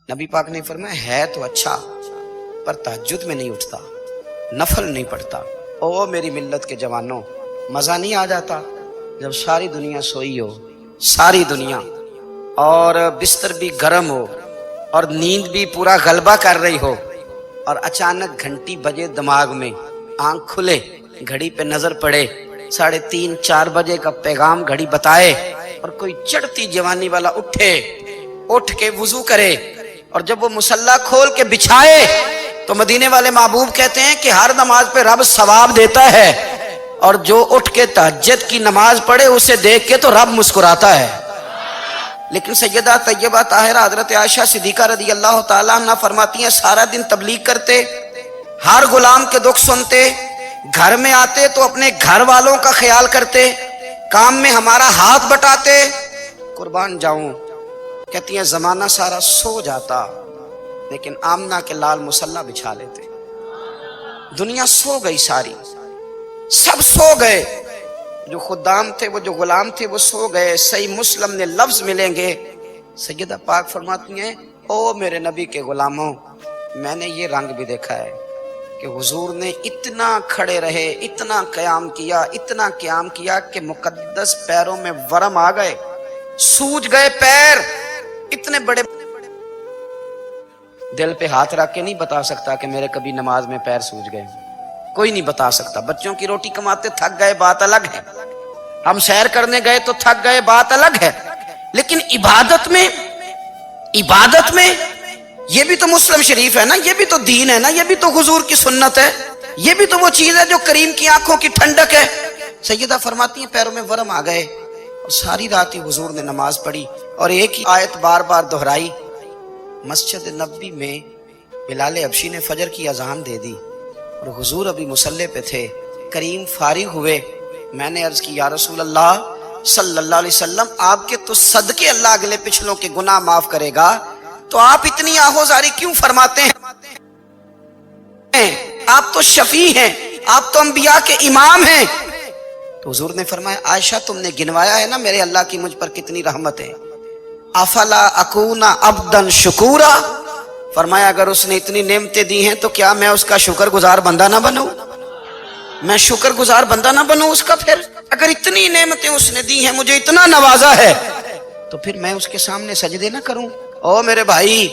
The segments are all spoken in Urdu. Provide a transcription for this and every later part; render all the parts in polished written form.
نبی پاک نے فرمایا ہے تو اچھا پر تہجد میں نہیں اٹھتا، نفل نہیں پڑھتا۔ او میری ملت کے جوانوں، مزہ نہیں آ جاتا جب ساری دنیا سوئی ہو، ساری دنیا، اور بستر بھی گرم ہو اور نیند بھی پورا غلبہ کر رہی ہو، اور اچانک گھنٹی بجے دماغ میں، آنکھ کھلے، گھڑی پہ نظر پڑے، 3:30 4 بجے کا پیغام گھڑی بتائے، اور کوئی چڑھتی جوانی والا اٹھ کے وضو کرے، اور جب وہ مصلی کھول کے بچھائے تو مدینے والے محبوب کہتے ہیں کہ ہر نماز پہ رب ثواب دیتا ہے، اور جو اٹھ کے تہجد کی نماز پڑھے اسے دیکھ کے تو رب مسکراتا ہے۔ لیکن سیدہ طیبہ طاہرہ حضرت عائشہ صدیقہ رضی اللہ تعالیٰ عنہ فرماتی ہیں سارا دن تبلیغ کرتے، ہر غلام کے دکھ سنتے، گھر میں آتے تو اپنے گھر والوں کا خیال کرتے، کام میں ہمارا ہاتھ بٹاتے، قربان جاؤں، کہتی ہیں زمانہ سارا سو جاتا لیکن آمنہ کے لال مصلی بچھا لیتے۔ دنیا سو گئی، ساری سب سو گئے، جو خدام تھے، وہ جو غلام تھے، وہ سو گئے۔ صحیح مسلم نے لفظ ملیں گے، سیدہ پاک فرماتی ہیں او میرے نبی کے غلاموں، میں نے یہ رنگ بھی دیکھا ہے کہ حضور نے اتنا کھڑے رہے، اتنا قیام کیا، اتنا قیام کیا کہ مقدس پیروں میں ورم آ گئے، سوج گئے پیر، اتنے بڑے۔ دل پہ ہاتھ رکھ کے نہیں بتا سکتا کہ میرے کبھی نماز میں پیر سوج گئے، کوئی نہیں بتا سکتا۔ بچوں کی روٹی کماتے تھک گئے بات الگ ہے، ہم سیر کرنے گئے تو تھک گئے بات الگ ہے، لیکن عبادت میں یہ بھی تو مسلم شریف ہے نا، یہ بھی تو دین ہے نا، یہ بھی تو حضور کی سنت ہے، یہ بھی تو وہ چیز ہے جو کریم کی آنکھوں کی ٹھنڈک ہے۔ سیدہ فرماتی ہیں پیروں میں ورم آ گئے، اور ساری رات ہی حضور نے نماز پڑھی اور ایک ہی آیت بار بار دہرائی۔ مسجد نبوی میں بلال حبشی نے فجر کی اذان دے دی اور حضور ابھی مصلی پہ تھے، کریم فارغ ہوئے، میں نے عرض کی یا رسول اللہ صلی اللہ علیہ وسلم، آپ کے تو صدقے اللہ اگلے پچھلوں کے گناہ معاف کرے گا، تو آپ اتنی آہوزاری کیوں فرماتے ہیں؟ آپ تو شفیع ہیں، آپ تو انبیاء کے امام ہیں۔ تو حضور نے فرمایا عائشہ تم نے گنوایا ہے نا میرے اللہ کی مجھ پر کتنی رحمت ہے، افلا اکون عبدا شکورا، فرمایا اگر اس نے اتنی نعمتیں دی ہیں تو کیا میں اس کا شکر گزار بندہ نہ بنوں؟ میں شکر گزار بندہ نہ بنوں اس کا؟ پھر اگر اتنی نعمتیں اس نے دی ہیں، مجھے اتنا نوازا ہے، تو پھر میں اس کے سامنے سجدے نہ کروں؟ او میرے بھائی،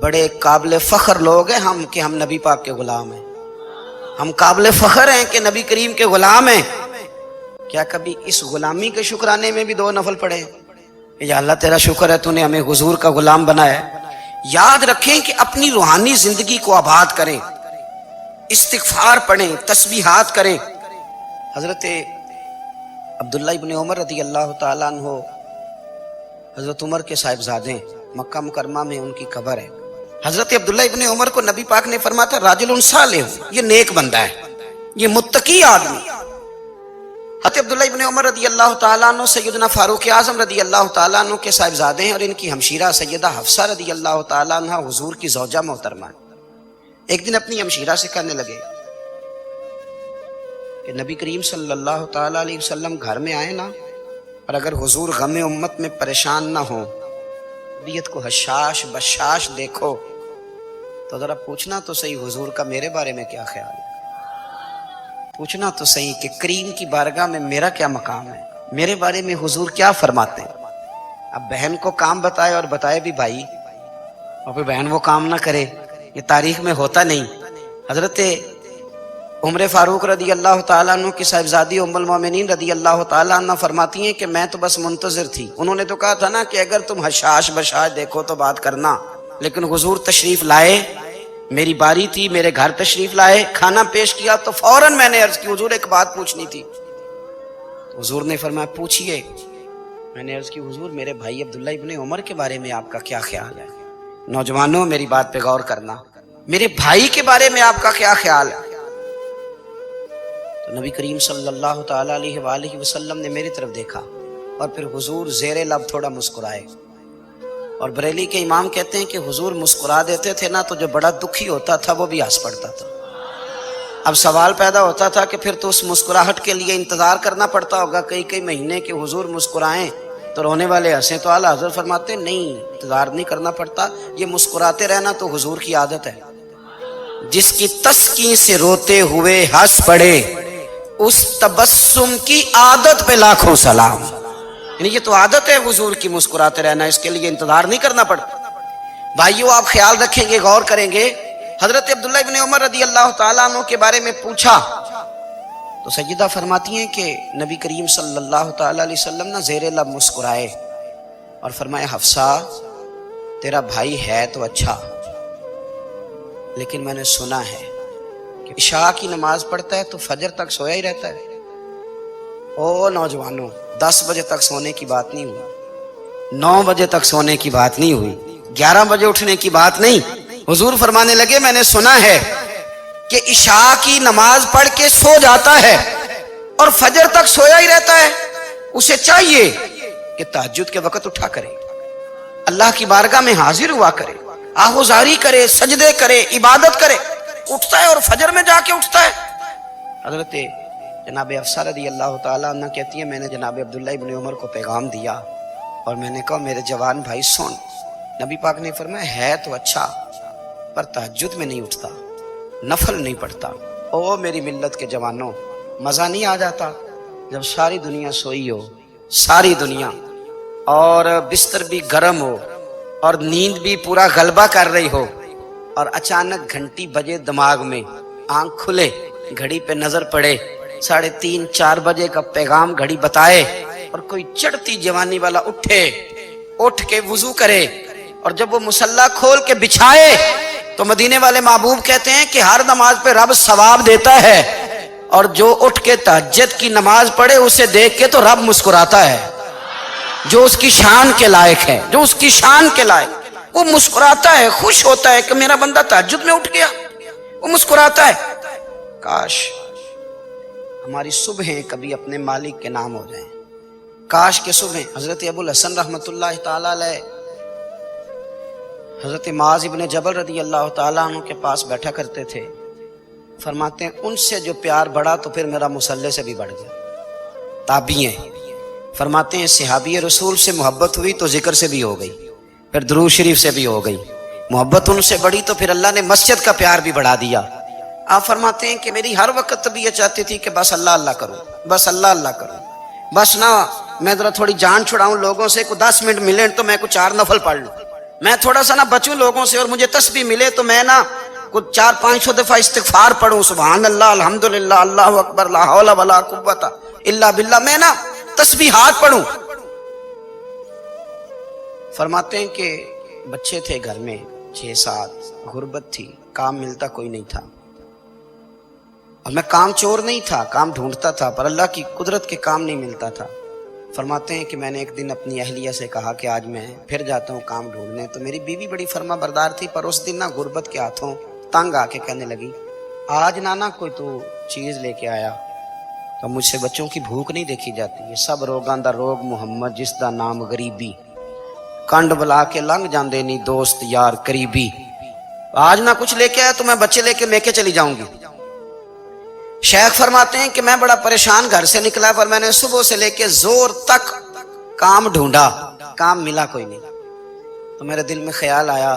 بڑے قابل فخر لوگ ہیں ہم کہ ہم نبی پاک کے غلام ہیں، ہم قابل فخر ہیں کہ نبی کریم کے غلام ہیں۔ کیا کبھی اس غلامی کے شکرانے میں بھی 2 نفل پڑھے کہ یا اللہ تیرا شکر ہے تو نے ہمیں حضور کا غلام بنایا ہے؟ یاد رکھیں کہ اپنی روحانی زندگی کو آباد کریں، استغفار پڑھیں، تسبیحات کریں۔ حضرت عبداللہ ابن عمر رضی اللہ تعالیٰ عنہ حضرت عمر کے صاحبزادے، مکہ مکرمہ میں ان کی قبر ہے۔ حضرت عبداللہ ابن عمر کو نبی پاک نے فرمایا تھا راجل صالح، یہ نیک بندہ ہے، یہ متقی آدمی۔ حضرت عبداللہ ابن عمر رضی اللہ تعالیٰ عنہ سیدنا فاروق اعظم رضی اللہ تعالیٰ عنہ کے صاحبزادے ہیں، اور ان کی ہمشیرہ سیدہ حفصہ رضی اللہ تعالیٰ عنہ حضور کی زوجہ محترمہ۔ ایک دن اپنی ہمشیرہ سے کہنے لگے کہ نبی کریم صلی اللہ تعالیٰ علیہ وسلم گھر میں آئے نا، اور اگر حضور غم امت میں پریشان نہ ہوں، طبیعت کو حشاش بشاش دیکھو، تو ذرا پوچھنا تو صحیح حضور کا میرے بارے میں کیا خیال ہے، پوچھنا تو صحیح کہ کریم کی بارگاہ میں میرا کیا مقام ہے، میرے بارے میں حضور کیا فرماتے ہیں۔ اب بہن کو کام بتائے اور بتائے بھی بھائی، اور پھر بہن وہ کام نہ کرے، یہ تاریخ میں ہوتا نہیں۔ حضرت عمر فاروق رضی اللہ تعالیٰ عنہ کی صاحبزادی ام المومنین رضی اللہ تعالیٰ عنہ فرماتی ہیں کہ میں تو بس منتظر تھی، انہوں نے تو کہا تھا نا کہ اگر تم حشاش بشاش دیکھو تو بات کرنا، لیکن حضور تشریف لائے، میری باری تھی، میرے گھر تشریف لائے، کھانا پیش کیا تو فوراً میں نے عرض کی حضور ایک بات پوچھنی تھی۔ حضور نے فرمایا پوچھئے۔ میں نے عرض کی حضور میرے بھائی عبداللہ ابن عمر کے بارے میں آپ کا کیا خیال ہے؟ نوجوانوں میری بات پہ غور کرنا، میرے بھائی کے بارے میں آپ کا کیا خیال ہے؟ تو نبی کریم صلی اللہ تعالیٰ علیہ وآلہ وسلم نے میری طرف دیکھا، اور پھر حضور زیر لب تھوڑا مسکرائے، اور بریلی کے امام کہتے ہیں کہ حضور مسکرا دیتے تھے نا تو جو بڑا دکھی ہوتا تھا وہ بھی ہنس پڑتا تھا۔ اب سوال پیدا ہوتا تھا کہ پھر تو اس مسکراہٹ کے لیے انتظار کرنا پڑتا ہوگا کئی مہینے کہ حضور مسکرائیں، تو رونے والے ہنسیں تو اعلیٰ حضرت فرماتے ہیں نہیں، انتظار نہیں کرنا پڑتا، یہ مسکراتے رہنا تو حضور کی عادت ہے۔ جس کی تسکین سے روتے ہوئے ہنس پڑے، اس تبسم کی عادت پہ لاکھوں سلام۔ یعنی یہ تو عادت ہے حضور کی مسکراتے رہنا، اس کے لیے انتظار نہیں کرنا پڑتا۔ بھائیو آپ خیال رکھیں گے، غور کریں گے، حضرت عبداللہ ابن عمر رضی اللہ تعالیٰ عنہ کے بارے میں پوچھا تو سیدہ فرماتی ہیں کہ نبی کریم صلی اللہ تعالیٰ علیہ وسلم نہ زیر لب مسکرائے اور فرمایا حفصہ تیرا بھائی ہے تو اچھا، لیکن میں نے سنا ہے کہ عشاء کی نماز پڑھتا ہے تو فجر تک سویا ہی رہتا ہے۔ او نوجوانوں، 10 بجے تک سونے کی بات نہیں ہوئی، 9 بجے تک سونے کی بات نہیں ہوئی، 11 بجے اٹھنے کی بات نہیں۔ حضور فرمانے لگے میں نے سنا ہے کہ عشاء کی نماز پڑھ کے سو جاتا ہے اور فجر تک سویا ہی رہتا ہے، اسے چاہیے کہ تہجد کے وقت اٹھا کرے، اللہ کی بارگاہ میں حاضر ہوا کرے، آہوزاری کرے، سجدے کرے، عبادت کرے، اٹھتا ہے اور فجر میں جا کے اٹھتا ہے۔ حضرت جناب حفصہ رضی اللہ تعالیٰ عنہ کہتی ہیں میں نے جناب عبداللہ ابن عمر کو پیغام دیا اور میں نے کہا میرے جوان بھائی سن، نبی پاک نے فرمایا ہے تو اچھا پر تہجد میں نہیں اٹھتا، نفل نہیں پڑھتا۔ او میری ملت کے جوانوں، مزہ نہیں آ جاتا جب ساری دنیا سوئی ہو، ساری دنیا، اور بستر بھی گرم ہو اور نیند بھی پورا غلبہ کر رہی ہو، اور اچانک گھنٹی بجے دماغ میں، آنکھ کھلے، گھڑی پہ نظر پڑے، 3:30 4 بجے کا پیغام گھڑی بتائے، اور کوئی چڑھتی جوانی والا اٹھ کے وضو کرے، اور جب وہ مصلی کھول کے بچھائے تو مدینے والے محبوب کہتے ہیں کہ ہر نماز پہ رب ثواب دیتا ہے، اور جو اٹھ کے تہجد کی نماز پڑھے اسے دیکھ کے تو رب مسکراتا ہے، جو اس کی شان کے لائق ہے، جو اس کی شان کے لائق، وہ مسکراتا ہے، خوش ہوتا ہے کہ میرا بندہ تہجد میں اٹھ گیا، وہ مسکراتا ہے۔ کاش ہماری صبحیں کبھی اپنے مالک کے نام ہو جائیں، کاش کے صبحیں۔ حضرت ابو الحسن رحمۃ اللہ تعالی علیہ حضرت معاذ ابن جبل رضی اللہ تعالیٰ عنہ کے پاس بیٹھا کرتے تھے، فرماتے ہیں ان سے جو پیار بڑھا تو پھر میرا مصلی سے بھی بڑھ گیا۔ تابعی ہیں، فرماتے ہیں صحابی رسول سے محبت ہوئی تو ذکر سے بھی ہو گئی، پھر درود شریف سے بھی ہو گئی، محبت ان سے بڑھی تو پھر اللہ نے مسجد کا پیار بھی بڑھا دیا۔ آپ فرماتے ہیں کہ میری ہر وقت طبیعت چاہتی تھی کہ بس اللہ اللہ کروں، بس اللہ اللہ کروں، بس نہ میں ذرا تھوڑی جان چھڑاؤں لوگوں سے، کو 10 منٹ ملے تو میں کو 4 نفل پڑھ لوں، میں تھوڑا سا نہ بچوں لوگوں سے، اور مجھے تسبیح ملے تو میں نہ کچھ 400-500 دفعہ استغفار پڑھوں، سبحان اللہ، الحمدللہ، اللہ اکبر، لا حول ولا قوت الا باللہ، میں نہ تسبیحات پڑھوں۔ فرماتے ہیں کہ بچے تھے گھر میں 6-7، غربت تھی، کام ملتا کوئی نہیں تھا، اور میں کام چور نہیں تھا، کام ڈھونڈتا تھا، پر اللہ کی قدرت کے کام نہیں ملتا تھا۔ فرماتے ہیں کہ میں نے ایک دن اپنی اہلیہ سے کہا کہ آج میں پھر جاتا ہوں کام ڈھونڈنے، تو میری بیوی بڑی فرما بردار تھی، پر اس دن نہ غربت کے ہاتھوں تنگ آ کے کہنے لگی آج نانا کوئی تو چیز لے کے آیا، تو مجھ سے بچوں کی بھوک نہیں دیکھی جاتی، یہ سب روگاں دا روگ محمد جس دا نام غریبی، کنڈ بلا کے لنگ جاندے نہیں دوست یار قریبی، آج نہ کچھ لے کے آیا تو میں بچے لے کے میکے چلی جاؤں گی۔ شیخ فرماتے ہیں کہ میں بڑا پریشان گھر سے نکلا، پر میں نے صبح سے لے کے زور تک کام ڈھونڈا، کام ملا کوئی نہیں، تو میرے دل میں خیال آیا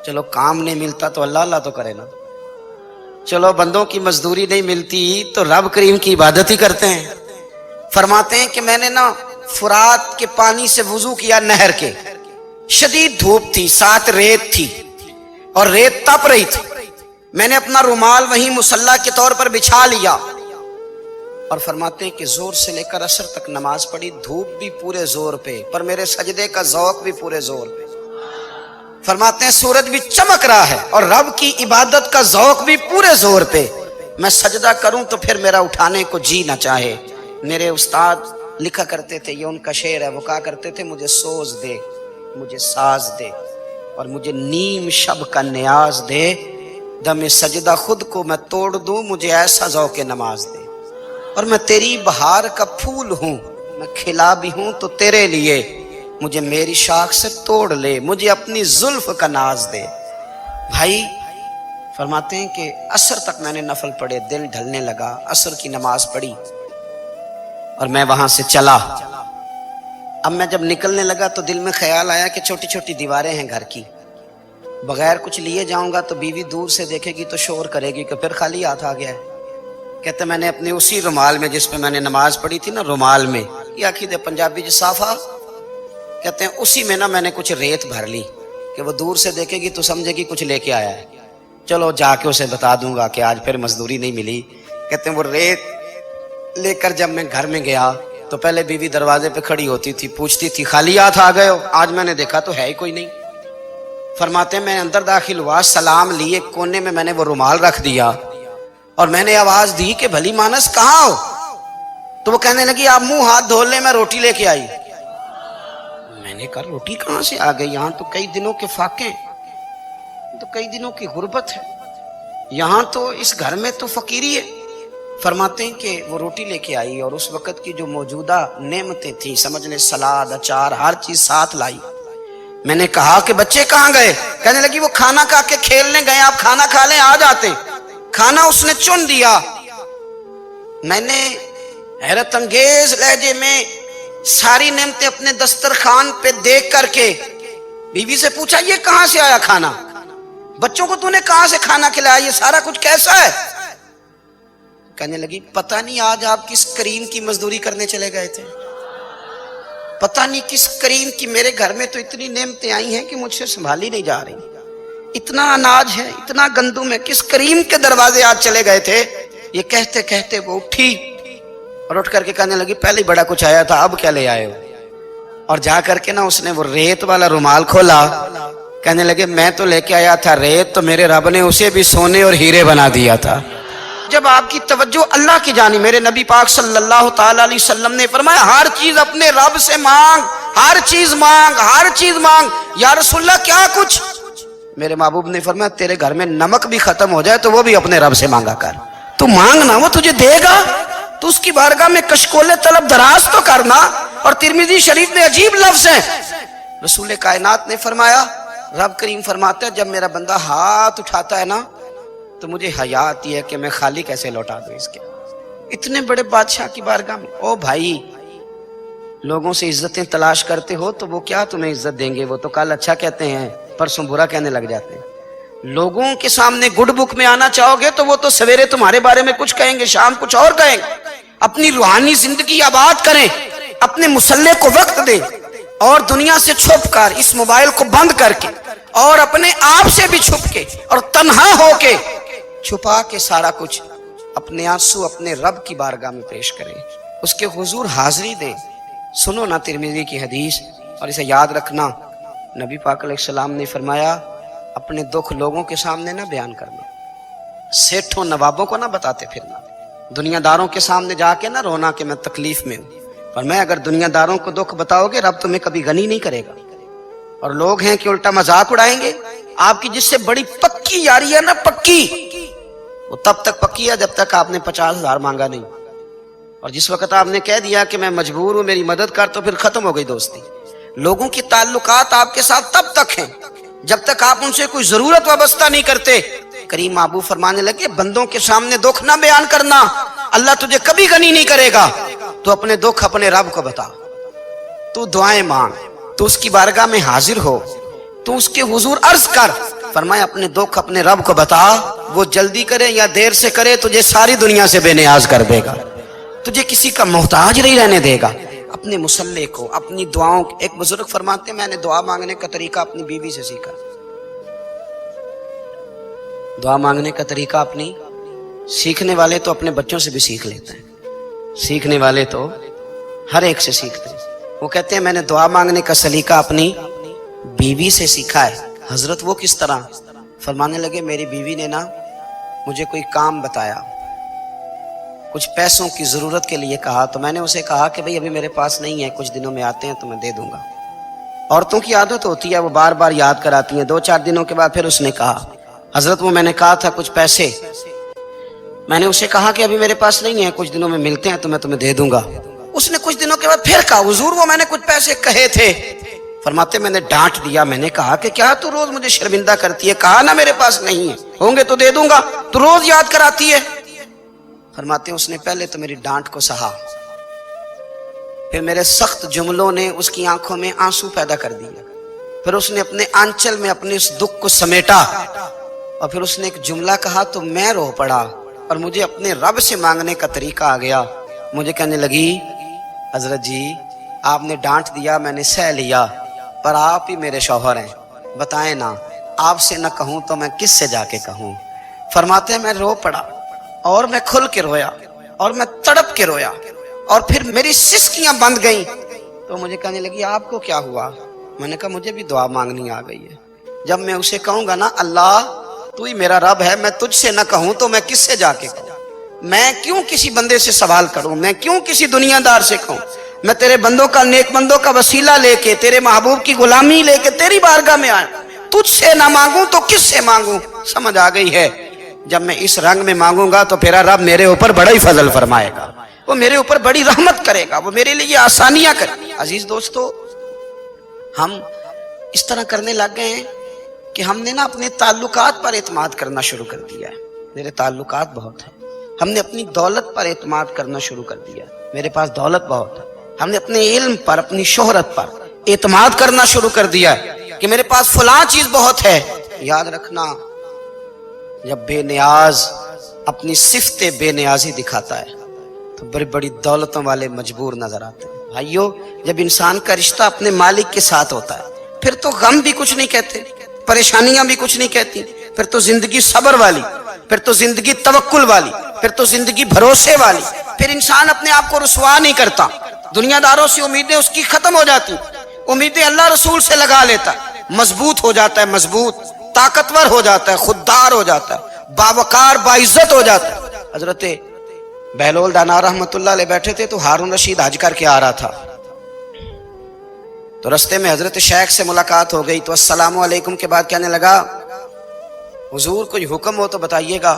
چلو کام نہیں ملتا تو اللہ اللہ تو کرے نا، چلو بندوں کی مزدوری نہیں ملتی تو رب کریم کی عبادت ہی کرتے ہیں۔ فرماتے ہیں کہ میں نے نا فرات کے پانی سے وضو کیا، نہر کے، شدید دھوپ تھی، ساتھ ریت تھی اور ریت تپ رہی تھی، میں نے اپنا رومال وہیں مصلی کے طور پر بچھا لیا، اور فرماتے ہیں کہ زور سے لے کر عصر تک نماز پڑھی، دھوپ بھی پورے زور پہ، پر میرے سجدے کا ذوق بھی پورے زور پہ۔ فرماتے ہیں سورج بھی چمک رہا ہے اور رب کی عبادت کا ذوق بھی پورے زور پہ، میں سجدہ کروں تو پھر میرا اٹھانے کو جی نہ چاہے۔ میرے استاد لکھا کرتے تھے، یہ ان کا شعر ہے، وہ کہا کرتے تھے مجھے سوز دے، مجھے ساز دے، اور مجھے نیم شب کا نیاز دے، دم سجدہ خود کو میں توڑ دوں، مجھے ایسا ذوق نماز دے، اور میں تیری بہار کا پھول ہوں، میں کھلا بھی ہوں تو تیرے لیے، مجھے میری شاخ سے توڑ لے، مجھے اپنی زلف کا ناز دے۔ بھائی فرماتے ہیں کہ عصر تک میں نے نفل پڑھے، دل ڈھلنے لگا، عصر کی نماز پڑھی اور میں وہاں سے چلا، اب میں جب نکلنے لگا تو دل میں خیال آیا کہ چھوٹی چھوٹی دیواریں ہیں گھر کی، بغیر کچھ لیے جاؤں گا تو بیوی دور سے دیکھے گی تو شور کرے گی کہ پھر خالی ہاتھ آ گیا ہے۔ کہتے میں نے اپنے اسی رومال میں جس پہ میں نے نماز پڑھی تھی نا، رومال میں، یہ عقیدہ پنجابی صافہ کہتے ہیں، اسی میں نا میں نے کچھ ریت بھر لی کہ وہ دور سے دیکھے گی تو سمجھے گی کچھ لے کے آیا ہے، چلو جا کے اسے بتا دوں گا کہ آج پھر مزدوری نہیں ملی۔ کہتے ہیں وہ ریت لے کر جب میں گھر میں گیا تو پہلے بیوی دروازے پہ کھڑی ہوتی تھی، پوچھتی تھی خالی ہاتھ آ گئے ہو؟ آج میں نے دیکھا تو ہے ہی کوئی نہیں۔ فرماتے ہیں میں اندر داخل ہوا، سلام لیے، کونے میں نے وہ رومال رکھ دیا اور میں نے آواز دی کہ بھلی مانس کہاں ہو؟ تو وہ کہنے لگی آپ منہ ہاتھ دھو لیں، میں روٹی لے کے آئی۔ میں نے کہا روٹی کہاں سے آ گئی؟ یہاں تو کئی دنوں کے فاقے، تو کئی دنوں کی غربت ہے، یہاں تو اس گھر میں تو فقیری ہے۔ فرماتے ہیں کہ وہ روٹی لے کے آئی اور اس وقت کی جو موجودہ نعمتیں تھیں، سمجھ لیں سلاد، اچار، ہر چیز ساتھ لائی۔ میں نے کہا کہ بچے کہاں گئے؟ کہنے لگی وہ کھانا کھا کے کھیلنے گئے، آپ کھانا کھا لیں آ جاتے۔ کھانا اس نے چن دیا۔ میں نے حیرت انگیز لہجے میں ساری نعمتیں اپنے دسترخوان پہ دیکھ کر کے بیوی سے پوچھا یہ کہاں سے آیا کھانا؟ بچوں کو تو نے کہاں سے کھانا کھلایا؟ یہ سارا کچھ کیسا ہے؟ کہنے لگی پتہ نہیں آج آپ کس کریم کی مزدوری کرنے چلے گئے تھے، پتہ نہیں کس کریم کی، میرے گھر میں تو اتنی نعمتیں آئی ہیں کہ مجھ سے سنبھالی نہیں جا رہی، اتنا اناج ہے، اتنا گندم ہے، کس کریم کے دروازے آج چلے گئے تھے؟ یہ کہتے کہتے وہ اٹھی اور اٹھ کر کے کہنے لگی پہلے ہی بڑا کچھ آیا تھا، اب کیا لے آئے ہو؟ اور جا کر کے نا اس نے وہ ریت والا رومال کھولا، کہنے لگے میں تو لے کے آیا تھا ریت، تو میرے رب نے اسے بھی سونے اور ہیرے بنا دیا تھا۔ جب آپ کی توجہ اللہ کی جانب، میرے نبی پاک صلی اللہ تعالی علیہ وسلم نے فرمایا ہر چیز اپنے رب سے مانگ، ہر چیز مانگ، ہر چیز مانگ۔ یا رسول اللہ کیا کچھ؟ میرے محبوب نے فرمایا تیرے گھر میں نمک بھی ختم ہو جائے تو وہ بھی اپنے رب سے مانگا کر، تو مانگنا وہ تجھے دے گا، تو اس کی بارگاہ میں کشکول طلب دراز تو کرنا۔ اور ترمذی شریف میں عجیب لفظ ہے، رسول کائنات نے فرمایا، رب کریم فرماتا ہے جب میرا بندہ ہاتھ اٹھاتا ہے نا تو مجھے حیا آتی ہے کہ میں خالی کیسے لوٹا دوں اس کے۔ اتنے بڑے بادشاہ کی بارگاہ میں، او بھائی لوگوں سے عزتیں تلاش کرتے ہو تو وہ کیا تمہیں عزت دیں گے؟ وہ تو کل اچھا کہتے ہیں پرسوں برا کہنے لگ جاتے ہیں۔ لوگوں کے سامنے گڈ بک میں آنا چاہو گے تو وہ تو سویرے تمہارے بارے میں کچھ کہیں گے، شام کچھ اور کہیں گے۔ اپنی روحانی زندگی آباد کریں، اپنے مسلح کو وقت دیں، اور دنیا سے چھپ کر اس موبائل کو بند کر کے اور اپنے آپ سے بھی چھپ کے اور تنہا ہو کے چھپا کے سارا کچھ اپنے آنسو اپنے رب کی بارگاہ میں پیش کریں، اس کے حضور حاضری دیں۔ سنو نا ترمذی کی حدیث اور اسے یاد رکھنا، نبی پاک علیہ السلام نے فرمایا اپنے دکھ لوگوں کے سامنے نہ بیان کرنا، سیٹھوں نوابوں کو نہ بتاتے پھرنا، دنیا داروں کے سامنے جا کے نہ رونا کہ میں تکلیف میں ہوں۔ اور میں اگر دنیا داروں کو دکھ بتاؤ گے رب تمہیں کبھی غنی نہیں کرے گا۔ اور لوگ ہیں کہ الٹا مذاق اڑائیں گے۔ آپ کی جس سے بڑی پکی یاری ہے نا، پکی، وہ تب تک پکی ہے جب تک آپ نے 50,000 مانگا نہیں، اور جس وقت آپ نے کہہ دیا کہ میں مجبور ہوں میری مدد کر تو پھر ختم ہو گئی دوستی۔ لوگوں کی تعلقات آپ کے ساتھ تب تک ہیں جب تک آپ ان سے کوئی ضرورت وابستہ نہیں کرتے۔ کریم محبوب فرمانے لگے بندوں کے سامنے دکھ نہ بیان کرنا، اللہ تجھے کبھی غنی نہیں کرے گا۔ تو اپنے دکھ اپنے رب کو بتا، تو دعائیں مانگ، تو اس کی بارگاہ میں حاضر ہو، تو اس کے حضور عرض کر۔ فرمایا اپنے دکھ اپنے رب کو بتا، وہ جلدی کرے یا دیر سے کرے تجھے ساری دنیا سے بے نیاز کر دے گا، تجھے کسی کا محتاج نہیں رہنے دے گا۔ اپنے مسلح کو، اپنی دعاؤں، ایک بزرگ فرماتے ہیں میں نے دعا مانگنے کا طریقہ اپنی بیوی سے سیکھا۔ دعا مانگنے کا طریقہ اپنی، سیکھنے والے تو اپنے بچوں سے بھی سیکھ لیتے ہیں، سیکھنے والے تو ہر ایک سے سیکھتے ہیں۔ وہ کہتے ہیں میں نے دعا مانگنے کا سلیقہ اپنی بیوی سے سیکھا ہے۔ حضرت وہ کس طرح؟ فرمانے لگے میری بیوی نے نا مجھے کوئی کام بتایا، کچھ پیسوں کی ضرورت کے لیے کہا، تو میں نے اسے کہا کہ بھئی ابھی میرے پاس نہیں ہے، کچھ دنوں میں آتے ہیں تو میں دے دوں گا۔ عورتوں کی عادت ہوتی ہے وہ بار بار یاد کراتی ہیں۔ 2-4 دنوں کے بعد پھر اس نے کہا حضرت وہ میں نے کہا تھا کچھ پیسے، میں نے اسے کہا کہ ابھی میرے پاس نہیں ہے، کچھ دنوں میں ملتے ہیں تو میں تمہیں دے دوں گا۔ اس نے کچھ دنوں کے بعد پھر کہا حضور وہ میں نے کچھ پیسے کہے تھے۔ فرماتے میں نے ڈانٹ دیا، میں نے کہا کہ کیا تو روز مجھے شرمندہ کرتی ہے، کہا نا میرے پاس نہیں ہے، ہوں گے تو دے دوں گا، تو روز یاد کراتی ہے۔ فرماتے ہیں اس نے پہلے تو میری ڈانٹ کو سہا، پھر میرے سخت جملوں نے اس کی آنکھوں میں آنسو پیدا کر دیے. پھر اس نے اپنے آنچل میں اپنے اس دکھ کو سمیٹا اور پھر اس نے ایک جملہ کہا تو میں رو پڑا اور مجھے اپنے رب سے مانگنے کا طریقہ آ گیا. مجھے کہنے لگی حضرت جی آپ نے ڈانٹ دیا میں نے سہ لیا پر آپ ہی میرے شوہر ہیں, بتائیں نا آپ سے نہ کہوں تو میں کس سے جا کے کہوں. فرماتے ہیں میں رو پڑا اور میں کھل کے رویا اور میں تڑپ کے رویا اور پھر میری سسکیاں بند گئیں. تو مجھے کہنے لگی آپ کو کیا ہوا؟ میں نے کہا مجھے بھی دعا مانگنی آ گئی ہے. جب میں اسے کہوں گا نا اللہ تو ہی میرا رب ہے, میں تجھ سے نہ کہوں تو میں کس سے جا کے کہوں؟ میں کیوں کسی بندے سے سوال کروں؟ میں کیوں کسی دنیا دار سے کہوں؟ میں تیرے بندوں کا نیک بندوں کا وسیلہ لے کے تیرے محبوب کی غلامی لے کے تیری بارگاہ میں آیا, تجھ سے نہ مانگوں تو کس سے مانگوں؟ سمجھ آ گئی ہے. جب میں اس رنگ میں مانگوں گا تو پھر رب میرے اوپر بڑا ہی فضل فرمائے گا, وہ میرے اوپر بڑی رحمت کرے گا, وہ میرے لیے آسانیاں کرے گا. عزیز دوستو, ہم اس طرح کرنے لگ گئے ہیں کہ ہم نے نا اپنے تعلقات پر اعتماد کرنا شروع کر دیا ہے. میرے تعلقات بہت ہیں. ہم نے اپنی دولت پر اعتماد کرنا شروع کر دیا ہے. میرے پاس دولت بہت ہے. ہم نے اپنے علم پر اپنی شہرت پر اعتماد کرنا شروع کر دیا ہے کہ میرے پاس فلاں چیز بہت ہے. یاد رکھنا جب بے نیاز اپنی صفت بے نیازی دکھاتا ہے تو بڑی بڑی دولتوں والے مجبور نظر آتے ہیں. بھائیو جب انسان کا رشتہ اپنے مالک کے ساتھ ہوتا ہے پھر تو غم بھی کچھ نہیں کہتے, پریشانیاں بھی کچھ نہیں کہتی, پھر تو زندگی صبر والی, پھر تو زندگی توکل والی, پھر تو زندگی بھروسے والی. پھر انسان اپنے آپ کو رسوا نہیں کرتا, دنیا داروں سے امیدیں اس کی ختم ہو جاتی, امیدیں اللہ رسول سے لگا لیتا, مضبوط ہو جاتا ہے, مضبوط طاقتور ہو جاتا ہے, خوددار ہو جاتا ہے, باوقار باعزت ہو جاتا ہے. حضرت بہلول دانا رحمت اللہ علیہ بیٹھے تھے تو ہارون رشید حج کر کے آ رہا تھا, تو رستے میں حضرت شیخ سے ملاقات ہو گئی تو السلام علیکم کے بعد کہنے لگا حضور کوئی حکم ہو تو بتائیے گا.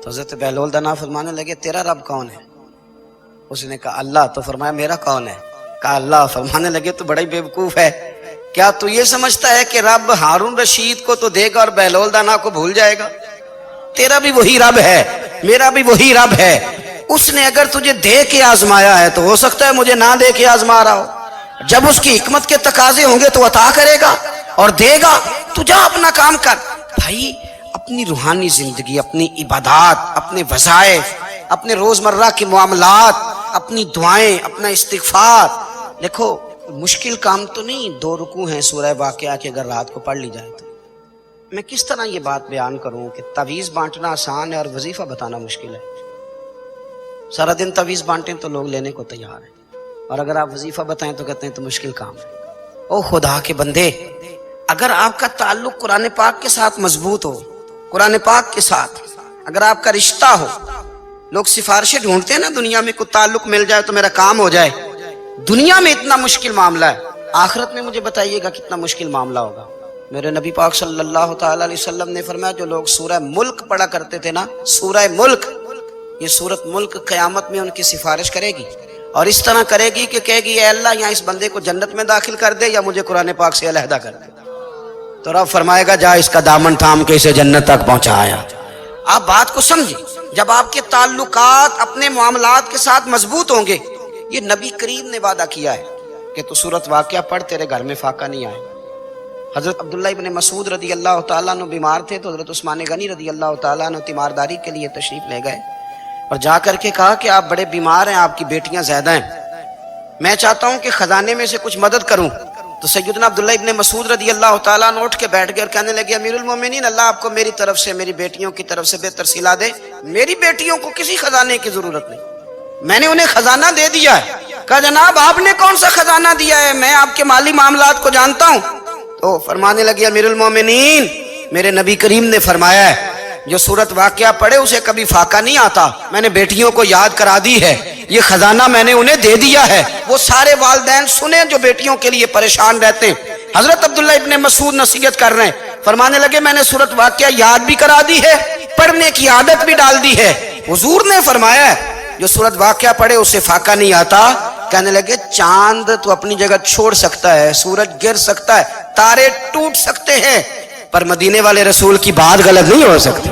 تو حضرت بہلول دانا فرمانے لگے تیرا رب کون ہے؟ اس نے کہا اللہ. تو فرمایا میرا کون ہے؟ کہا اللہ. فرمانے لگے تو بڑا ہی بیوقوف ہے, کیا تو یہ سمجھتا ہے کہ رب ہارون رشید کو تو دے گا اور بہلول دانا کو بھول جائے گا؟ تیرا بھی وہی رب ہے, میرا بھی وہی رب ہے. اس نے اگر تجھے دے کے آزمایا ہے تو ہو سکتا ہے مجھے نہ دے کے آزما رہا ہو. جب اس کی حکمت کے تقاضے ہوں گے تو عطا کرے گا اور دے گا. تو جا اپنا کام کر. بھائی اپنی روحانی زندگی, اپنی عبادات, اپنے وظائف, اپنے روزمرہ کے معاملات, اپنی دعائیں, اپنا استغفار. دیکھو مشکل کام تو نہیں 2 رکوع ہیں سورہ واقعہ کے, اگر رات کو پڑھ لی جائے تو. میں کس طرح یہ بات بیان کروں کہ تعویذ بانٹنا آسان ہے اور وظیفہ بتانا مشکل ہے. سارا دن تعویذ بانٹیں تو لوگ لینے کو تیار ہیں, اور اگر آپ وظیفہ بتائیں تو کہتے ہیں تو مشکل کام ہے. او خدا کے بندے, اگر آپ کا تعلق قرآن پاک کے ساتھ مضبوط ہو, قرآن پاک کے ساتھ اگر آپ کا رشتہ ہو, لوگ سفارشیں ڈھونڈتے ہیں نا دنیا میں, کوئی تعلق مل جائے تو میرا کام ہو جائے. دنیا میں اتنا مشکل معاملہ ہے, آخرت میں مجھے بتائیے گا کتنا مشکل معاملہ ہوگا. میرے نبی پاک صلی اللہ تعالی علیہ وسلم نے فرمایا جو لوگ سورہ ملک پڑھا کرتے تھے نا, سورہ ملک, یہ سورت ملک قیامت میں ان کی سفارش کرے گی اور اس طرح کرے گی کہ کہے گی اے اللہ یہاں اس بندے کو جنت میں داخل کر دے یا مجھے قرآن پاک سے علیحدہ کر دے. تو رب فرمائے گا جا اس کا دامن تھام کے اسے جنت تک پہنچایا. آپ بات کو سمجھیں, جب آپ کے تعلقات اپنے معاملات کے ساتھ مضبوط ہوں گے, یہ نبی کریم نے وعدہ کیا ہے کہ تو سورت واقعہ پڑھ تیرے گھر میں فاقہ نہیں آئے. حضرت عبداللہ ابن مسعود رضی اللہ تعالیٰ عنہ بیمار تھے تو حضرت عثمان غنی رضی اللہ تعالیٰ عنہ تیمارداری کے لیے تشریف لے گئے اور جا کر کے کہا کہ آپ بڑے بیمار ہیں, آپ کی بیٹیاں زیادہ ہیں, میں چاہتا ہوں کہ خزانے میں سے کچھ مدد کروں. تو سیدنا عبداللہ ابن مسعود رضی اللہ تعالیٰ عنہ اٹھ کے بیٹھ گئے اور کہنے لگے امیر المومنین اللہ آپ کو میری طرف سے, میری بیٹیوں کی طرف سے بہتر صلہ دے. میری بیٹیوں کو کسی خزانے کی ضرورت نہیں, میں نے انہیں خزانہ دے دیا ہے. کہا جناب آپ نے کون سا خزانہ دیا ہے, میں آپ کے مالی معاملات کو جانتا ہوں. تو فرمانے لگے امیر المومنین میرے نبی کریم نے فرمایا ہے جو سورت واقعہ پڑھے اسے کبھی فاقہ نہیں آتا, میں نے بیٹیوں کو یاد کرا دی ہے, یہ خزانہ میں نے انہیں دے دیا ہے. وہ سارے والدین سنیں جو بیٹیوں کے لیے پریشان رہتے ہیں. حضرت عبداللہ ابن مسعود نصیحت کر رہے ہیں, فرمانے لگے میں نے سورت واقعہ یاد بھی کرا دی ہے, پڑھنے کی عادت بھی ڈال دی ہے. حضور نے فرمایا ہے جو سورت واقعہ پڑھے اسے فاقہ نہیں آتا. کہنے لگے چاند تو اپنی جگہ چھوڑ سکتا ہے, سورج گر سکتا ہے, تارے ٹوٹ سکتے ہیں, پر مدینے والے رسول کی بات غلط نہیں ہو سکتی.